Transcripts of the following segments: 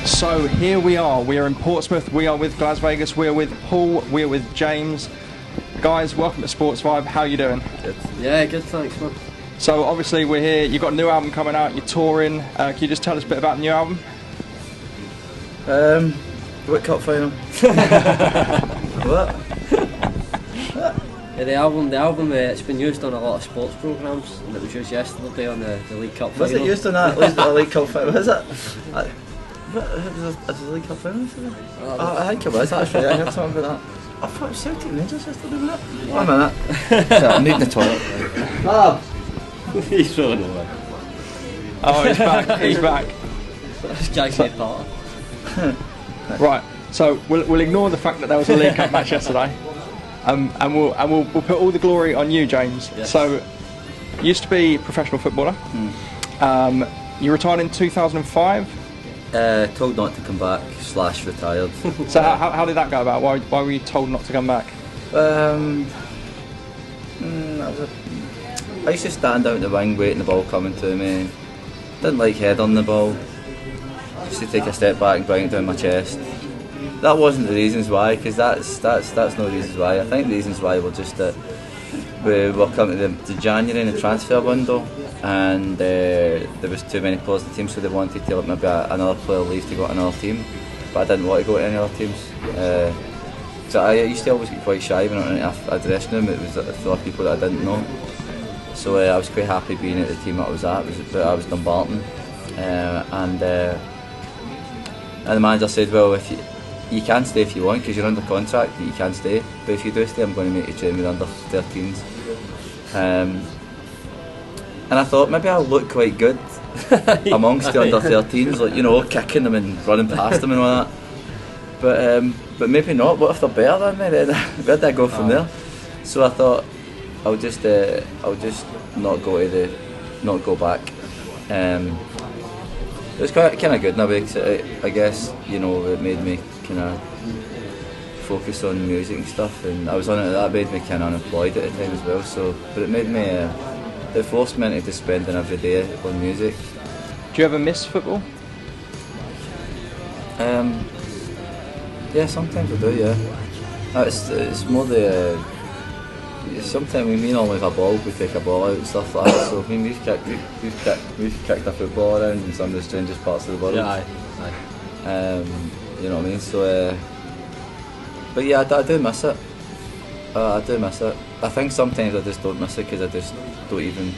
So here we are in Portsmouth, we are with Glasvegas, we are with Paul, we are with James. Guys, welcome to Sportsvibe, how are you doing? Good. Yeah, good, thanks man. So obviously we're here, you've got a new album coming out, you're touring, can you just tell us a bit about the new album? What cup final? What? Yeah, the album it's been used on a lot of sports programmes, and it was used yesterday on the League Cup final. Was it used on that League Cup final? Was it? Was the League Cup final yesterday? I think it was actually, I heard something about that. I thought it was Celtic Rangers yesterday, wasn't it? One minute. So I'm needing the toilet. Bob! He's running away. Oh, he's back, he's back. That's Jason Potter. Right, so we'll ignore the fact that there was a League Cup match yesterday, and we'll put all the glory on you, James. Yes. So, you used to be a professional footballer. You retired in 2005. Told not to come back / retired. So how did that go about? Why were you told not to come back? I used to stand out in the wing waiting the ball coming to me. Didn't like head on the ball. Just to take a step back and bring it down my chest. That wasn't the reasons why, because that's no reasons why. I think the reasons why were just that we were coming to the January in the transfer window, and there was too many players in the team, so they wanted to let maybe another player leave to go to another team. But I didn't want to go to any other teams. So I used to always get quite shy when I went into a dressing room. It was full of people that I didn't know. So I was quite happy being at the team that I was at. I was Dumbarton, and the manager said, well, if you can stay if you want, because you're under contract, you can stay, but if you do stay, I'm going to make you train with under 13s. And I thought maybe I'll look quite good amongst the under 13s, like, you know, kicking them and running past them and all that. But maybe not. What if they're better than me? Then where did I go from there? So I thought I'll just not go back. It was kind of good in a way, because I guess, you know, it made me kind of focus on music and stuff, and I was on it. That made me kind of unemployed at the time as well. So, but it made me, it forced me into spending every day on music. Do you ever miss football? Yeah, sometimes I do. Yeah, it's more the. Sometimes me and all with a ball, we take a ball out and stuff like that. So I mean, we've kicked a football around in some of the strangest parts of the world. Yeah, aye. You know what I mean? So, but yeah, I do miss it. I do miss it. I think sometimes I just don't miss it because I just don't even.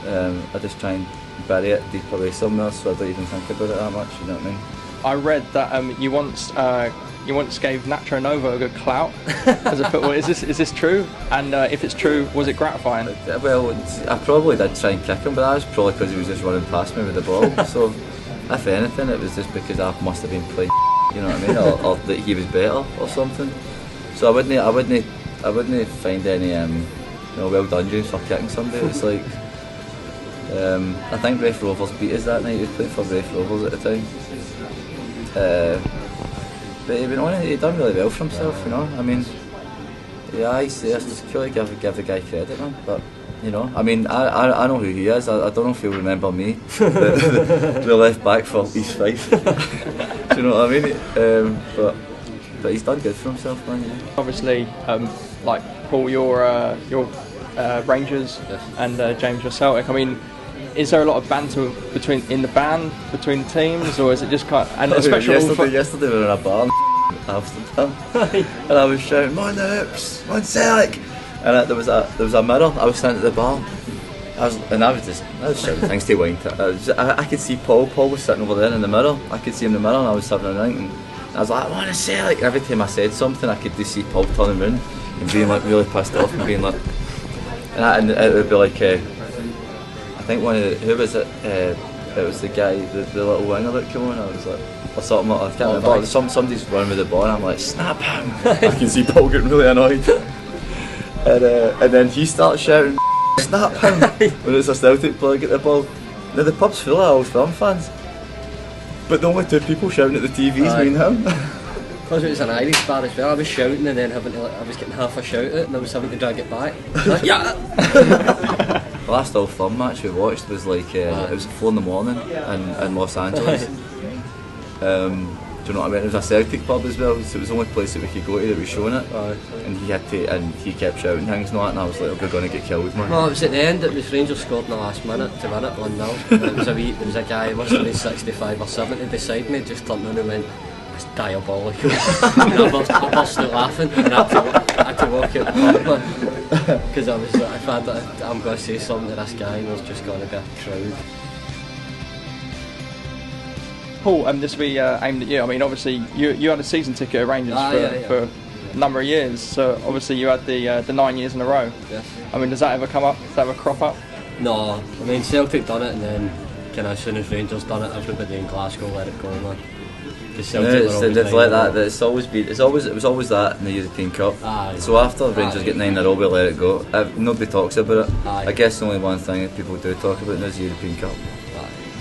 I just try and bury it deep away somewhere, so I don't even think about it that much. You know what I mean? I read that you once gave Nacho Novo a good clout as a footballer. Is this true? And if it's true, was it gratifying? Well, I probably did try and kick him, but that was probably because he was just running past me with the ball. So, if anything, it was just because I must have been playing, you know what I mean, or that he was better or something. So I wouldn't find any, well done James for kicking somebody. It was like, I think Raith Rovers beat us that night. He was playing for Raith Rovers at the time. But he'd done really well for himself, you know. I mean, yeah, I just feel like give the guy credit, man. But you know, I mean, I know who he is. I don't know if he'll remember me, the left back for East Fife. Do you know what I mean? But he's done good for himself, man. You know? Obviously, like Paul, you're Rangers, yes, and James, you're Celtic. I mean, is there a lot of banter between the teams, or is it just kind of, and especially yesterday we were in a bar in Amsterdam, and I was shouting, "Mind the Hoops, mind Celtic!" And there was a mirror. I was standing at the bar. I was shouting things to Wayne. I could see Paul. Paul was sitting over there in the mirror. I could see him in the mirror, and I was having a drink. And I was like, "I want to Celtic!" And every time I said something, I could just see Paul turning around and being like really pissed off and being like, and it would be like. I think who was it? It was the guy, the little winger that came on. I was like, or something like, I can't remember. Somebody's running with the ball, and I'm like, snap him! I can see Paul getting really annoyed, and then he starts shouting, snap him! When it's a Celtic player get the ball. Now the pub's full of Old Firm fans, but the only two people shouting at the TV is me and him. Because it was an Irish bar as well, I was shouting and then I was getting half a shout at it, and I was having to drag it back. Like, yeah. The last Old Firm match we watched was like, it was 4 in the morning in Los Angeles. Do you know what I mean? It was a Celtic pub as well, so it was the only place that we could go to that was showing it. And he kept shouting things and all that, and I was like, oh, we're going to get killed, man. No, it was at the end. It was Rangers scored in the last minute to win it 1-0. There was a guy, must have been 65 or 70 beside me, just turned on and went, "It's diabolical." And I burst out laughing, and I had to walk out the pub, because I thought that I'm going to say something to this guy, and there's just going to be a crowd. Paul, this will be aimed at you. I mean, obviously, you had a season ticket at Rangers for a number of years, so obviously you had the 9 years in a row. Yes. I mean, does that ever come up? Does that ever crop up? No, I mean, Celtic done it, and then as soon as Rangers done it, everybody in Glasgow let it go, man. It's like that. It was always that in the European Cup. So after Rangers get 9 in a row, we let it go. Nobody talks about it. I guess the only one thing that people do talk about is the European Cup.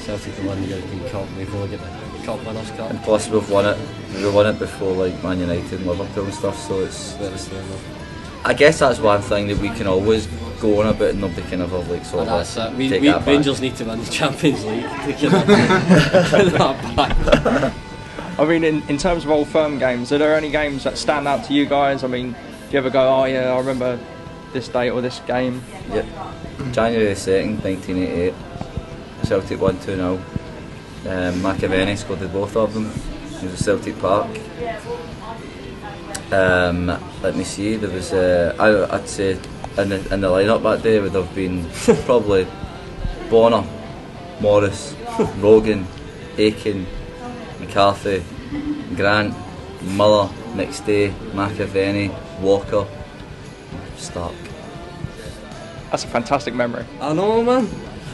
Celtic won the European Cup, we've only got the Cup Winners' Cup. And plus we've won it. We won it before like Man United and Liverpool and stuff. So it's. I guess that's one thing that we can always go on about, and nobody can ever like sort of. Take that Rangers need to win the Champions League to get that back. I mean, in terms of Old Firm games, are there any games that stand out to you guys? I mean, do you ever go, oh yeah, I remember this date or this game? Yep. January 2nd, 1988. Celtic won 2-0. McAvenny scored the both of them. It was at Celtic Park. Let me see. There was I'd say in the lineup that day would have been probably Bonner, Morris, Rogan, Aiken, McCarthy, Grant, Muller, McStay, McAvenny, Walker, Stark. That's a fantastic memory. I know, man.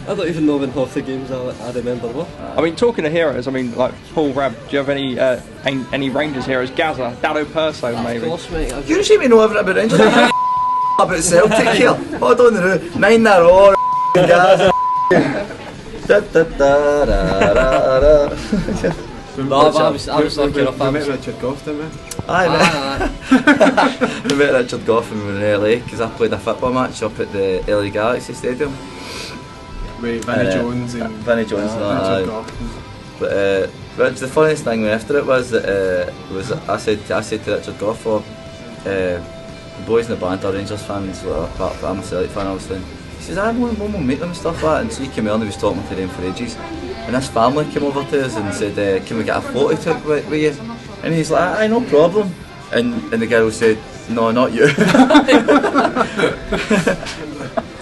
I don't even know when half the games I remember were. I mean, talking of heroes, I mean, like Paul, Rab, do you have any Rangers heroes? Gaza, Dado Perso, maybe? Of course, mate. You don't seem to know everything about Rangers. About Celtic here. What on the road? 9 in a row, Gaza. No, I was lucky enough. We met Richard Goff, didn't we? Aye, we met Richard Goff when we were in LA because I played a football match up at the LA Galaxy Stadium. With Vinnie Jones and Vinnie Jones and that. Richard Goff. But the funniest thing after it was that I said to Richard Goff, the boys in the band are Rangers fans, apart from I'm a Celtic fan, obviously. He says, I won't meet them and stuff like that. And so he came on and he was talking to them for ages. And this family came over to us and said, can we get a photo took with you? And he's like, aye, no problem. And the girl said, no, not you.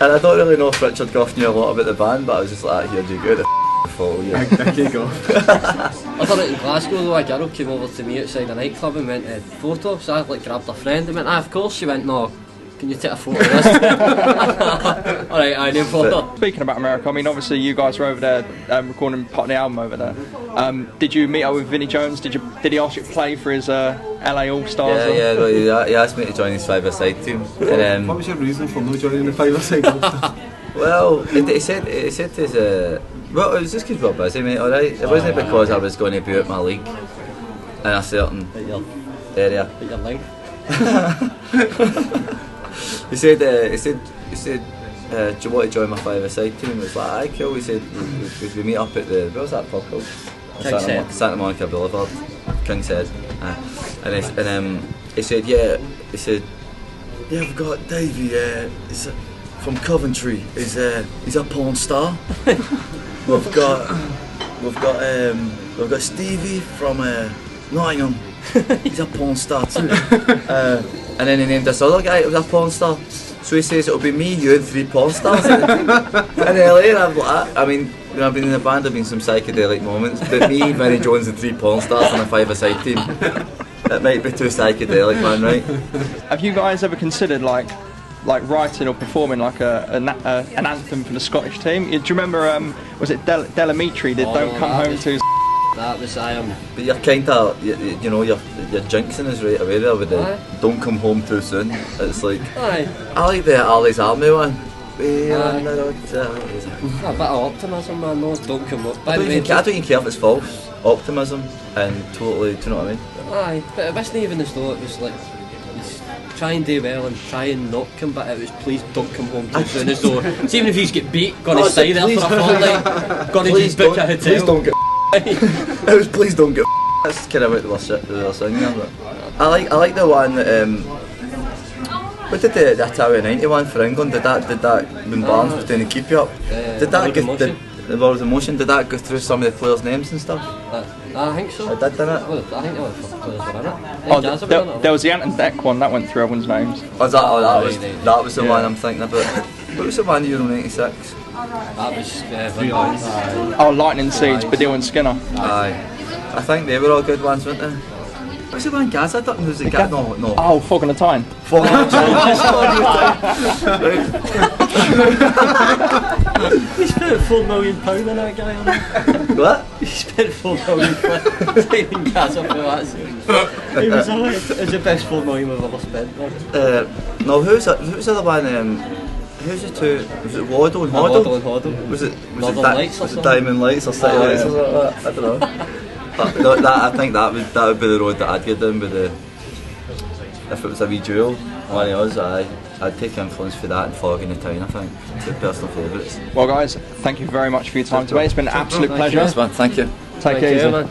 And I don't really know if Richard Goff knew a lot about the band, but I was just like, here you go, the photo you. Dickie Goff. I done it in Glasgow though. A girl came over to me outside a nightclub and went, photo? So I grabbed a friend and went, of course. She went, no. Can you take a photo of this? Alright, I didn't photo. Speaking about America, I mean, obviously you guys were over there recording part of the album over there. Did you meet up with Vinnie Jones? Did he ask you to play for his LA All Stars? Yeah, he asked me to join his 5-a-side team. And, what was your reason for not joining the 5-a-side? Well, he said to us, well, it was just because we were busy, mate, alright? It wasn't because I was going to be out my league in a certain area. At your leg? He said, do you want to join my 5-a-side team? I was like, aye, cool. He said, we meet up at the, what was that pub called? Santa Monica Boulevard, King's Head. And he said, yeah, we've got Davey, he's from Coventry, he's a porn star. we've got Stevie from Nottingham, he's a porn star too. And then he named this other guy, it was a porn star. So he says it'll be me, you and 3 porn stars in LA. And I'm like, I mean, when I've been in the band, there have been some psychedelic moments, but me, Vinnie Jones and 3 porn stars on a 5-a-side team, it might be too psychedelic, man, right? Have you guys ever considered like writing or performing like an anthem for the Scottish team? Do you remember, was it Delamitri did Don't Come Home To? That was But you're kind of, you're jinxing us right away there with the Don't Come Home Too Soon. It's like, I like the Ali's Army one. We are the rockstars. a bit of optimism, man. No, don't come up. I don't even care if it's false. Optimism and totally, do you know what I mean? Aye, but it wasn't even as though it was like, try and do well and try and not come back. It was please don't come home too soon, as though, even if he's get beat, gonna stay there for a fortnight, gonna just book a hotel. Please don't get It was please don't get that's kind of what they were singing there, but I like the one that what did the Italia 91 for England, did that when Barnes was doing the keep you up, did that go the World of Motion, did that go through some of the players' names and stuff? I think so. I did, didn't it? Well, I think the players were in it. Oh, there was the Ant and Deck one that went through everyone's names. That was the one I'm thinking about. What was the one Euro 96? That was Van Dijk. Oh, Lightning Seeds, Badil and Skinner. Aye. I think they were all good ones, weren't they? What was the one Gaza done? Was it Gaza? No. Oh, Fog and a Time. Fog and a Time. He spent £4 million on that guy. What? He spent £4 million signing Gaza for that. It was the best £4 million we've ever spent. No, who's the other one? Who's the two? Was it Waddle and Hoddle? Waddle and Hoddle. Was it Lights or something? Diamond Lights or City Lights or something like that? I don't know. But no, I think that would be the road that I'd get down with if it was a wee duel, one of us, I'd take influence for that and Fog in the Town, I think. Two personal favourites. Well guys, thank you very much for your time today. It's been an absolute pleasure. Yes, man, thank you. Take it easy. Man.